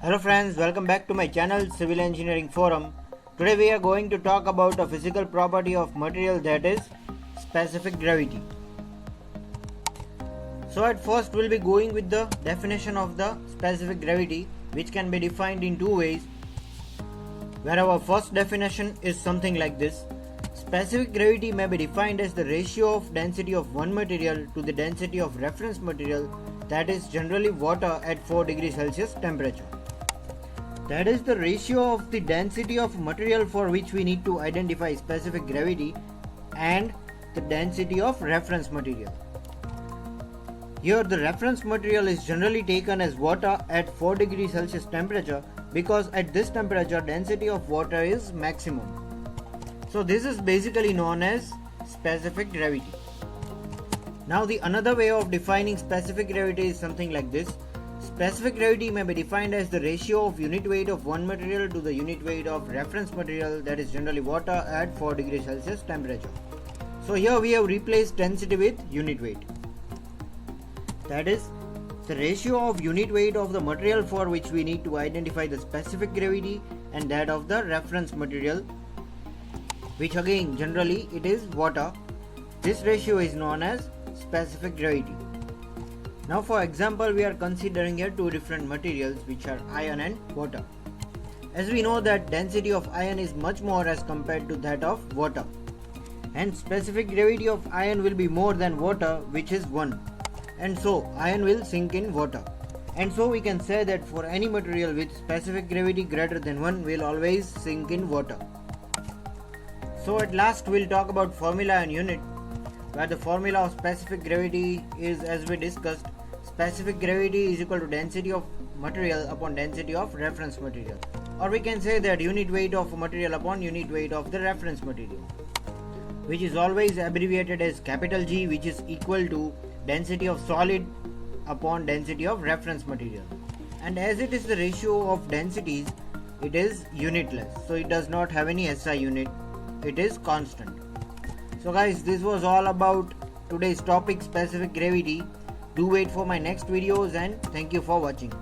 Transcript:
Hello friends, welcome back to my channel Civil Engineering Forum. Today we are going to talk about a physical property of material, that is specific gravity. So at first we'll be going with the definition of the specific gravity, which can be defined in two ways, where our first definition is something like this. Specific gravity may be defined as the ratio of density of one material to the density of reference material, that is generally water, at 4 degrees Celsius temperature. That is the ratio of the density of material for which we need to identify specific gravity and the density of reference material. Here the reference material is generally taken as water at 4 degrees Celsius temperature because at this temperature density of water is maximum. So this is basically known as specific gravity. Now the another way of defining specific gravity is something like this. Specific gravity may be defined as the ratio of unit weight of one material to the unit weight of reference material, that is generally water, at 4 degrees Celsius temperature. So here we have replaced density with unit weight. That is the ratio of unit weight of the material for which we need to identify the specific gravity and that of the reference material, which again generally it is water. This ratio is known as specific gravity. Now for example, we are considering here two different materials, which are iron and water. As we know that density of iron is much more as compared to that of water. Hence specific gravity of iron will be more than water, which is 1. And so iron will sink in water. And so we can say that for any material with specific gravity greater than 1 will always sink in water. So at last we'll talk about formula and unit, where the formula of specific gravity is, as we discussed, specific gravity is equal to density of material upon density of reference material, or we can say that unit weight of material upon unit weight of the reference material, which is always abbreviated as capital G, which is equal to density of solid upon density of reference material. And as it is the ratio of densities, it is unitless, so it does not have any SI unit, it is constant. So guys, this was all about today's topic, specific gravity. Do wait for my next videos and thank you for watching.